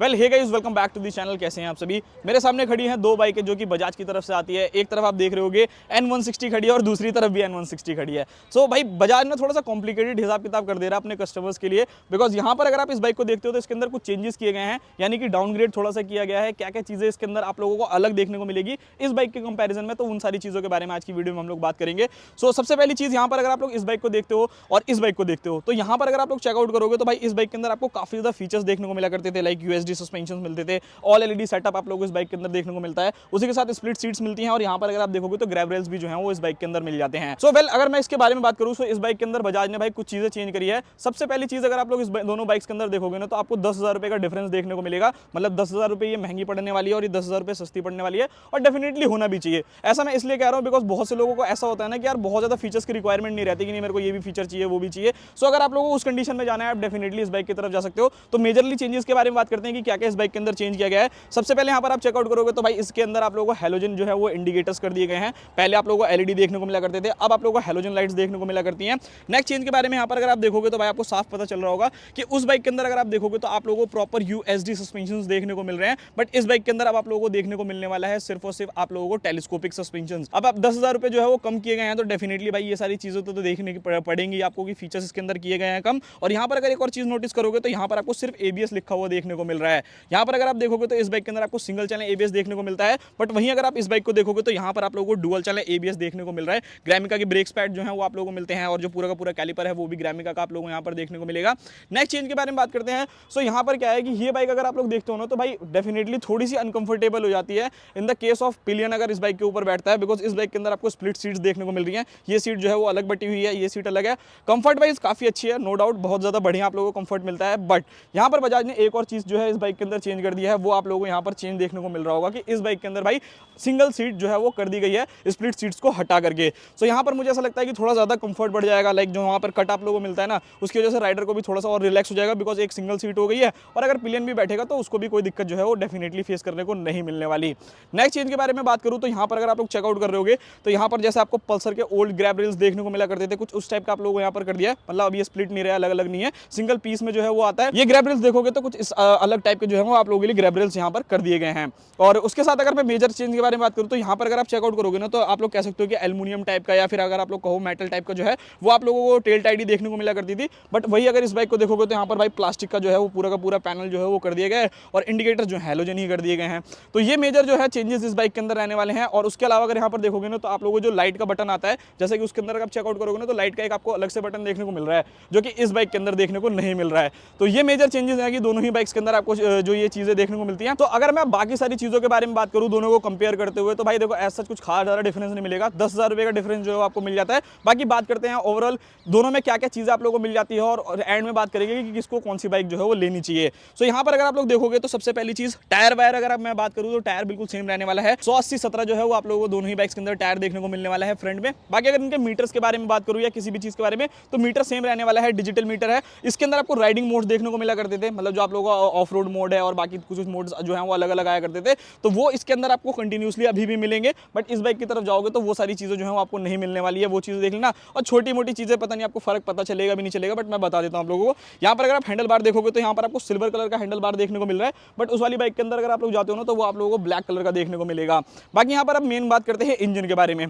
Well hey guys, welcome back to the channel. कैसे हैं आप सभी। मेरे सामने खड़ी हैं दो बाइकें जो कि बजाज की तरफ से आती है। एक तरफ आप देख रहे होगे N160 खड़ी है और दूसरी तरफ भी N160 खड़ी है। सो भाई बजाज ने थोड़ा सा कॉम्प्लिकेटेड हिसाब किताब कर दे रहा है अपने कस्टमर्स के लिए, बिकॉज यहाँ पर अगर आप इस बाइक को देखते हो तो इसके अंदर कुछ चेंजेस किए गए हैं, यानी कि डाउनग्रेड थोड़ा सा किया गया है। क्या क्या चीज़ें इसके अंदर आप लोगों को अलग देखने को मिलेगी इस बाइक के कंपेरिजन में, तो उन सारी चीज़ों के बारे में आज की वीडियो में हम लोग बात करेंगे। सो सबसे पहली चीज़ यहाँ पर अगर आप लोग इस बाइक को देखते हो और इस बाइक को देखते हो तो यहाँ पर अगर आप लोग चेकआउट करोगे तो भाई इस बाइक के अंदर आपको काफी ज्यादा फीचर्स देखने को मिला करते थे, लाइक यूएसडी सस्पेंशन मिलते थे, ऑल एलईडी सेटअप आप लोगों को इस बाइक के अंदर देखने को मिलता है। उसी के साथ स्प्लिट सीट्स मिलती हैं और यहाँ पर अगर आप देखोगे तो ग्रैब रेल्स भी जो है वो इस बाइक के अंदर मिल जाते हैं। सो वेल अगर मैं इसके बारे में बात करूँ तो इस बाइक के अंदर बजाज ने भाई कुछ चीजें चेंज करी है। सबसे पहली चीज अगर आप लोग इस दोनों बाइक्स के अंदर देखोगे ना तो आपको 10,000 रुपए का डिफरेंस देखने को मिलेगा। मतलब 10,000 रुपए ये महंगी पड़ने वाली है और ये 10,000 रुपए सस्ती पड़ने वाली है, और डेफिनेटली होना भी चाहिए। ऐसा मैं इसलिए कह रहा हूँ बिकॉज बहुत से लोगों को ऐसा होता है ना कि यार बहुत ज्यादा फीचर्स की रिक्वायरमेंट नहीं रहती कि नहीं मेरे को ये भी फीचर चाहिए वो भी चाहिए। सो अगर आप लोगों को उस कंडीशन में जाना है आप डेफिनेटली इस बाइक की तरफ जा सकते हो। तो मेजरली चेंजेस के बारे में बात करते हैं कि क्या क्या इस बाइक के अंदर चेंज किया गया है। सबसे पहले यहाँ पर आप चेकआउट करोगे तो भाई इसके अंदर आप लोगों को हेलोजन जो है वो इंडिकेटर्स कर दिए गए हैं। पहले आप लोगों को एलईडी देखने को मिला करते थे, अब आप लोगों को हेलोजन लाइट्स देखने को मिला करती हैं। नेक्स्ट चेंज के बारे में यहाँ पर अगर आप देखोगे तो भाई आपको साफ पता चल रहा होगा कि उस बाइक के अंदर अगर आप देखोगे तो आप लोगों को प्रॉपर यूएसडी सस्पेंशन देखने को मिल रहे हैं, बट इस बाइक के अंदर अब आप लोगों को देखने को मिलने वाला है सिर्फ और सिर्फ आप लोगों को टेलीस्कोपिक सस्पेंशन। अब आप 10,000 रुपए जो है वो कम किए गए हैं, तो डेफिनेटली भाई ये सारी चीजें तो देखने की पड़ेंगी आपको कि फीचर्स इसके अंदर किए गए हैं कम। और यहाँ पर अगर एक और चीज नोटिस करोगे तो यहाँ पर आपको सिर्फ एबीएस लिखा हुआ देखने को मिल रहा है। यहाँ पर अगर आप देखोगे तो इस बाइक के अंदर आपको सिंगल चैनल एबीएस देखने को मिलता है, बट वहीं अगर आप इस बाइक को देखोगे तो यहाँ पर आप लोगों को डुअल चैनल एबीएस देखने को मिल रहा है। ग्रामिका के ब्रेक पैड जो है वो आप लोगों को मिलते हैं और जो पूरा का पूरा कैलिपर है वो भी ग्रामिका का आप लोगों को यहाँ पर देखने को मिलेगा। नेक्स्ट चेंज के बारे में बात करते हैं। सो यहाँ पर क्या है कि ये बाइक अगर आप लोग देखते हो ना तो भाई डेफिनेटली थोड़ी सी अनकंफर्टेबल हो जाती है in the case of pillion अगर इस बाइक के ऊपर बैठता है, बिकॉज इस बाइक के अंदर आपको स्प्लिट सीट्स देखने को मिल रही है। ये सीट जो है वो अलग बटी हुई है, ये सीट अलग है। कंफर्ट वाइज काफी अच्छी है, नो डाउट बहुत ज्यादा बढ़िया आप लोगों को कंफर्ट मिलता है। बट यहाँ पर बजाज ने एक और चीज जो है इस बाइक के अंदर चेंज कर दिया है, वो आप लोगों को यहाँ पर चेंज देखने को मिल रहा होगा कि इस बाइक के अंदर भाई सिंगल सीट जो है वो कर दी गई है स्प्लिट सीट्स को हटा करके। सो यहाँ पर मुझे ऐसा लगता है कि थोड़ा ज्यादा कंफर्ट बढ़ जाएगा, लाइक जो वहाँ पर कट आप लोगों को मिलता है ना उसकी वजह से राइडर को भी थोड़ा सा और रिलैक्स हो जाएगा, बिकॉज एक सिंगल सीट हो गई है और अगर पिलियन भी बैठेगा तो उसको भी कोई दिक्कत जो है वो डेफिनेटली फेस करने को नहीं मिलने वाली। नेक्स्ट चेंज के बारे में बात करूँ तो यहाँ पर अगर आप लोग चेकआउट कर रहे होगे तो यहाँ पर जैसे आपको पल्सर के ओल्ड ग्रैब रेल्स देखने को मिला करते थे, कुछ उस टाइप का आप लोगों को यहाँ पर कर दिया है। मतलब अब ये स्प्लिट नहीं रहा, अलग अलग नहीं है, सिंगल पीस में जो है वो आता है। ये ग्रैब रेल्स देखोगे तो कुछ इस अलग टाइप के जो है वो आप लोगों के लिए ग्रैब रेल्स यहाँ पर कर दिए गए हैं। और उसके साथ अगर मैं मेजर चेंज के बारे में बात करूँ तो यहाँ पर अगर आप चेकआउट करोगे ना तो आप लोग कह सकते हो कि एल्यूमिनियम टाइप का या फिर अगर आप लोग कहो मेटल टाइप का जो है वो आप लोगों को टेल टाइडी देखने को मिला करती थी, बट वही अगर इस बाइक को देखोगे तो यहाँ पर भाई प्लास्टिक का जो है वो पूरा का पूरा पैनल जो है वो कर दिया गया है और इंडिकेटर जो है हेलोजन ही कर दिए गए हैं। तो ये मेजर जो है चेंजेस इस बाइक के अंदर रहने वाले हैं। और उसके अलावा अगर यहाँ पर देखोगे ना तो आप लोगों को जो लाइट का बटन आता है, जैसे कि उसके अंदर आप चेकआउट करोगे ना तो लाइट का एक आपको अलग से बटन देखने को मिल रहा है जो कि इस बाइक के अंदर देखने को नहीं मिल रहा है। तो ये मेजर चेंजेस है कि दोनों ही बाइक्स के अंदर आपको जो ये चीजें देखने को मिलती हैं। तो अगर मैं बाकी सारी चीजों के बारे में बात करूँ दोनों को कंपेयर करते हुए तो भाई देखो ऐसा कुछ खास ज्यादा डिफरेंस नहीं मिलेगा, 10,000 रुपए का डिफरेंस जो है आपको मिल जाता है। बाकी बात करते हैं ओवरऑल दोनों में क्या क्या चीजें आप लोगों को मिल जाती है और एंड में बात करेंगे कि किसको कौन सी बाइक जो है वो लेनी चाहिए। सो यहाँ पर अगर आप लोग देखोगे तो सबसे पहली चीज टायर वायर अगर मैं बात करूँ तो टायर बिल्कुल सेम रहने वाला है। 180/17 जो है वो आप लोगों को दोनों ही बाइक्स के अंदर टायर देखने को मिलने वाला है फ्रंट में। बाकी अगर इनके मीटर्स के बारे में बात करूँ या किसी भी चीज के बारे में तो मीटर सेम रहने वाला है, डिजिटल मीटर है। इसके अंदर आपको राइडिंग मोड देखने को मिला करते थे, मतलब जो आप लोगों का ऑफ रोड मोड है और बाकी कुछ मोड्स जो है वो अलग अलग आया करते थे, तो वो इसके अंदर आपको कंटिन्यूसली अभी भी मिलेंगे। बट इस बाइक की तरफ जाओगे तो वो सारी चीजें जो है वो आपको नहीं मिलने वाली है, वो चीजें देख लेना। और छोटी मोटी चीजें पता नहीं आपको फर्क पता चलेगा भी नहीं चलेगा, बट मैं बता देता हूं आप लोगों को। यहाँ पर अगर आप हैंडल बार देखोगे तो यहाँ पर आपको सिल्वर कलर का हैंडल बार देखने को मिल रहा है, बट उस वाली बाइक के अंदर अगर आप लोग जाते हो ना तो वो आप लोगों को ब्लैक कलर का देखने को मिलेगा। बाकी यहाँ पर अब मेन बात करते हैं इंजन के बारे में।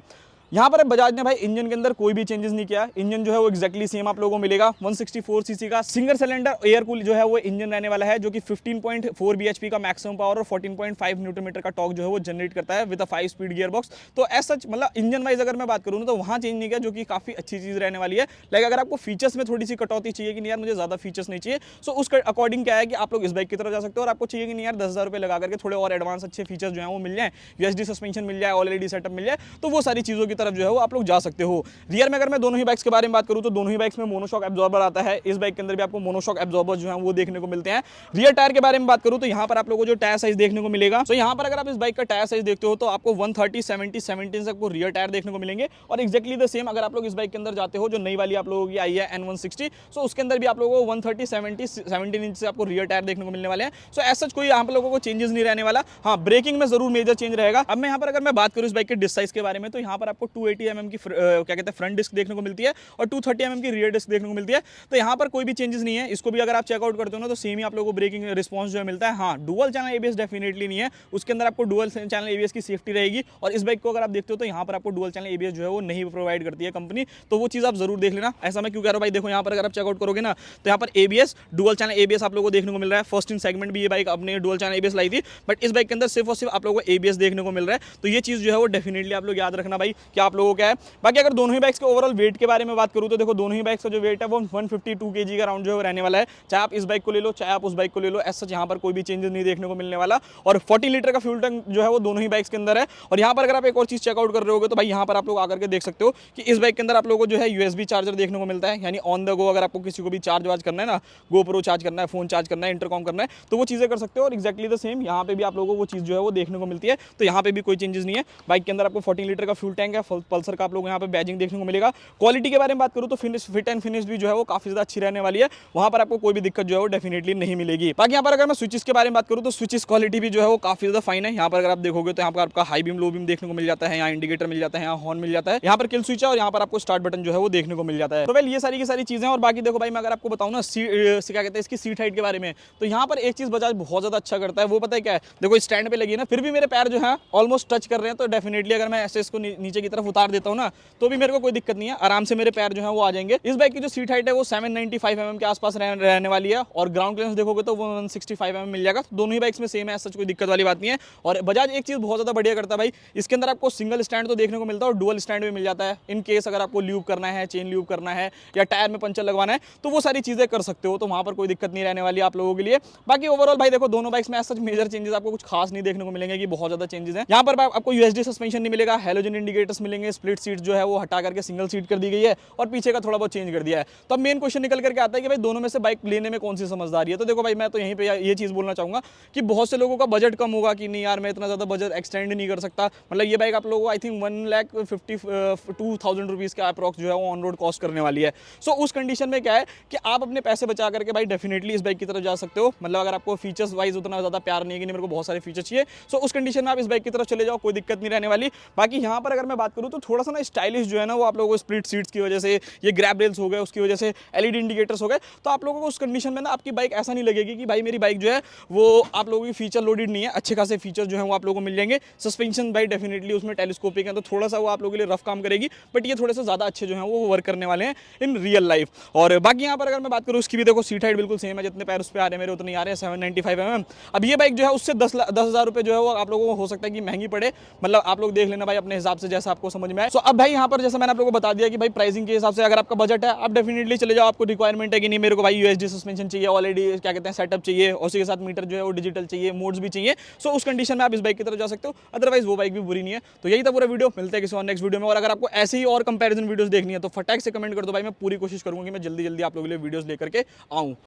यहाँ पर बजाज ने भाई इंजन के अंदर कोई भी चेंजेस नहीं किया। इंजन जो है वो एक्जैक्टली सेम आप लोगों को मिलेगा। 164 सीसी का सिंगल सिलेंडर एयर कूल जो है वो इंजन रहने वाला है, जो कि 15.4 bhp का मैक्सिमम पावर और 14.5 न्यूटन मीटर का टॉर्क जो है वो जनरेट करता है with a 5 speed gear box. तो ऐसा मतलब इंजन वाइज अगर मैं बात करूँ तो वहाँ चेंज नहीं किया, जो कि काफी अच्छी चीज रहने वाली है। लाइक अगर आपको फीचर्स में थोड़ी सी कटौती चाहिए कि नहीं यार मुझे ज्यादा फीचर्स नहीं चाहिए, सो उस अकॉर्डिंग क्या है कि आप लोग इस बाइक की तरफ जा सकते हो। और आपको चाहिए कि नहीं यार 10,000 रुपए लगा करके थोड़े और एडवांस अच्छे फीचर्स जो है वो मिल जाए, यूएसडी सस्पेंशन मिल जाए, ऑल एलईडी सेटअप मिल जाए, तो वो सारी चीजों की तरफ जो है वो आप लोग जा सकते हो। रियर में अगर मैं दोनों ही बाइक्स के बारे में बात करूं तो दोनों ही बाइक्स में मोनोशॉक एब्जॉर्बर आता है। इस बाइक के अंदर भी आपको मोनोशॉक एब्जॉर्बर जो है वो देखने को मिलते हैं। रियर टायर के बारे में बात करूं तो यहां पर आप लोगों को जो टायर साइज देखने को मिलेगा, तो यहां पर अगर आप इस बाइक का टायर साइज देखते हो तो आपको 130, 70, 17 से आपको रियर टायर देखने को मिलेंगे। और एक्जैक्टली द सेम अगर आप लोग इस बाइक के अंदर जाते हो जो नई वाली आप लोगों की आई है N160, सो उसके अंदर भी आप लोगों को 130, 70, 17 इंच से आपको रियर टायर देखने को मिलने वाले हैं। सो ऐसा कोई यहाँ पर लोगों को चेंजेस नहीं रहने वाला। हाँ, ब्रेकिंग में जरूर मेजर चेंज रहेगा। अब मैं यहाँ पर अगर मैं बात करूँ इस बाइक के डिस्क साइज के बारे में तो यहाँ पर आपको 280 mm की क्या कहते हैं फ्रंट डिस्क देखने को मिलती है और 230 mm की रियर डिस्क देखने को मिलती है। तो यहाँ पर कोई भी चेंजेस नहीं है, इसको भी अगर आप चेकआउट करते हो ना तो सेम ही आप लोगों को ब्रेकिंग रिस्पॉन्स जो है मिलता है। हाँ, डुअल चैनल एबीएस डेफिनेटली नहीं है, उसके अंदर आपको डुअल चैनल एबीएस की सेफ्टी रहेगी। और इस बाइक को अगर आप देखते हो तो यहाँ पर आपको डुअल चैनल एबीएस जो है वो नहीं प्रोवाइड करती है कंपनी, तो वो चीज़ आप जरूर देख लेना। ऐसा मैं क्यों कह रहा हूँ भाई, देखो यहाँ पर अगर आप चेकआउट करोगे ना तो यहाँ पर एबीएस डुअल चैनल एबीएस आप लोगों को देखने को मिल रहा है। फर्स्ट इन सेगमेंट भी ये बाइक अपने डुअल चैनल एबीएस लाई थी, बट इस बाइक के अंदर सिर्फ और सिर्फ आप लोगों को एबीएस देखने को मिल रहा है। तो ये चीज़ जो है वो डेफिनेटली आप लोग याद रखना भाई कि आप लोगों को क्या है। बाकी अगर दोनों ही बाइक्स के ओवरऑल वेट के बारे में बात करूँ तो देखो दोनों ही बाइक्स का जो वेट है वो 152 kg का राउंड जो है रहने वाला है। चाहे आप इस बाइक को ले लो चाहे आप उस बाइक को ले लो, ऐसा यहाँ पर कोई भी चेंजेस नहीं देखने को मिलने वाला। और 40 लीटर का फ्यूल टैंक जो है वो दोनों ही बाइक्स के अंदर है। और यहाँ पर अगर आप एक और चीज़ चेकआउट कर रहे होगे तो भाई यहाँ पर आप लोग आकर के देख सकते हो कि इस बाइक के अंदर आप लोगों को जो है यूएसबी चार्जर देखने को मिलता है, यानी ऑन द गो अगर आपको किसी को भी चार्ज वार्ज करना है ना, गोप्रो चार्ज करना है, फोन चार्ज करना है, इंटरकॉम करना है, तो वो चीज़ें कर सकते हो। और एक्जैक्टली द सेम यहाँ पे भी आप लोगों को वो चीज़ जो है वो देखने को मिलती है। तो यहाँ पे भी कोई चेंजेस नहीं है। बाइक के अंदर आपको 14 लीटर का फ्यूल टैंक है, पल्सर का आप लोग यहाँ पे बैजिंग देखने को मिलेगा। क्वालिटी के बारे में बात करूँ तो फिट एंड फिनिश भी जो है वो काफी ज्यादा अच्छी रहने वाली है, वहां पर आपको कोई भी दिक्कत जो है वो डेफिनेटली नहीं मिलेगी। बाकी यहाँ पर अगर मैं स्विचेस के बारे में बात करूँ तो स्विचेस क्वालिटी भी जो है वो काफी ज्यादा फाइन है। यहाँ पर अगर आप देखोगे तो यहाँ पर आपका हाई बीम लो बीम देखने को मिल जाता है, यहाँ इंडिकेटर मिल जाता है, यहाँ हॉर्न मिल जाता है, यहाँ पर किल स्विच है और यहाँ पर आपको स्टार्ट बटन जो है वो देखने को मिल जाता है। तो वेल ये सारी की सारी चीजें। और बाकी देखो भाई मैं अगर आपको बताऊँ ना क्या कहते हैं इसकी सीट हाइट के बारे में, तो यहाँ पर एक चीज बजाज बहुत ज्यादा अच्छा करता है, वो पता है क्या है, देखो स्टैंड पे लगी है ना, फिर भी मेरे पैर जो है ऑलमोस्ट टच कर रहे हैं। तो डेफिनेटली अगर मैं ऐसे इसको नीचे की तरफ उतार देता हूँ ना तो भी मेरे को कोई दिक्कत नहीं है, आराम से मेरे पैर जो है वो आ जाएंगे। इस बाइक की जो सीट हाइट है वो 795 mm के आसपास रहने वाली है और ग्राउंड क्लियरेंस देखोगे तो वो 165 mm मिल जाएगा। दोनों ही बाइक्स में सेम है, सच कोई दिक्कत वाली बात नहीं है। और बजाज एक चीज बहुत ज्यादा बढ़िया करता है भाई, इसके अंदर आपको सिंगल स्टैंड तो देखने को मिलता है और डुअल स्टैंड भी मिल जाता है। इन केस अगर आपको ल्यूब करना है, चेन ल्यूब करना है या टायर में पंचर लगवाना है तो वो सारी चीजें कर सकते हो, तो वहां पर कोई दिक्कत नहीं रहने वाली आप लोगों के लिए। बाकी ओवरऑल भाई देखो दोनों बाइक्स में सच मेजर चेंजेस आपको कुछ खास नहीं देखने को मिलेंगे कि बहुत ज्यादा चेंजेस हैं। यहाँ पर आपको यूएसडी सस्पेंशन नहीं मिलेगा, हैलोजन इंडिकेटर्स मिलेंगे, स्प्लिट सीट जो है वो हटा करके सिंगल सीट कर दी गई है और पीछे का थोड़ा बहुत चेंज कर दिया है। तो अब मेन क्वेश्चन निकल करके आता है कि भाई दोनों में से बाइक लेने में कौन सी समझदारी है। तो देखो भाई मैं तो यहीं पे ये चीज बोलना चाहूंगा कि बहुत से लोगों का बजट कम होगा कि नहीं यार मैं इतना ज्यादा बजट एक्सटेंड नहीं कर सकता, मतलब ये बाइक आप लोगों को आई थिंक 1,52,000 रुपीज का अप्रॉक्स जो है वो ऑन रोड कॉस्ट करने वाली है। सो उस कंडीशन में क्या है कि आप अपने पैसे बचा करके भाई डेफिनेटली इस बाइक की तरफ जा सकते हो। मतलब अगर आपको फीचर्स वाइज उतना ज्यादा प्यार नहीं है कि नहीं मेरे को बहुत सारे फीचर चाहिए, सो उस कंडीशन में आप इस बाइक की तरफ चले जाओ, कोई दिक्कत नहीं रहने वाली। बाकी यहाँ पर अगर मैं बात करूँ तो थोड़ा सा ना स्टाइलिश जो है ना वो आप लोगों को स्प्लिट सीट्स की वजह से, ये ग्रैब रेल्स हो गए उसकी वजह से, एलईडी इंडिकेटर्स हो गए, तो आप लोगों को उस कंडीशन में ना आपकी बाइक ऐसा नहीं लगेगी कि भाई मेरी बाइक जो है वो आप लोगों की फीचर लोडेड नहीं है। अच्छे खासे फीचर जो है वो आप लोगों को मिल जाएंगे। सस्पेंशन भाई डेफिनेटली उसमें टेलीस्कोपिक है तो थोड़ा सा वो आप लोगों के लिए रफ काम करेगी, बट ये थोड़े से ज्यादा अच्छे जो है वो वर्क करने वाले हैं इन रियल लाइफ। और बाकी यहाँ पर अगर मैं बात करूँ उसकी भी देखो सीट हाइट बिल्कुल सेम है, जितने पैर उस पर आ रहे हैं मेरे उतने आ रहे हैं 795 mm। अब ये बाइक जो है उससे 10,000 रुपये जो है वो आप लोगों को हो सकता है कि महंगी पड़े, मतलब आप लोग देख लेना भाई अपने हिसाब से जैसा आपको समझ में आए। सो अब भाई यहाँ पर जैसे मैंने आप लोगों को बता दिया कि भाई प्राइसिंग के हिसाब से अगर आपका बजट है आप डेफिनेटली चले जाओ। आपको रिक्वायरमेंट है कि नहीं मेरे को भाई यूएसडी सस्पेंशन चाहिए, ऑलरेडी क्या कहते हैं सेटअप चाहिए, उसी के साथ मीटर जो है वो डिजिटल चाहिए, मोड्स भी चाहिए, सो उस कंडीशन में आप इस बाइक की तरफ जा सकते हो। अदरवाइज वो बाइक भी बुरी नहीं है। तो यही था पूरा वीडियो, मिलते हैं किसी और नेक्स्ट वीडियो में। और अगर आपको ऐसे ही और कंपैरिजन वीडियोस देखनी है तो फटाक से कमेंट कर दो भाई, मैं पूरी कोशिश करूंगा कि मैं जल्दी जल्दी आप लोगों के लिए वीडियोस लेकर के आऊँ।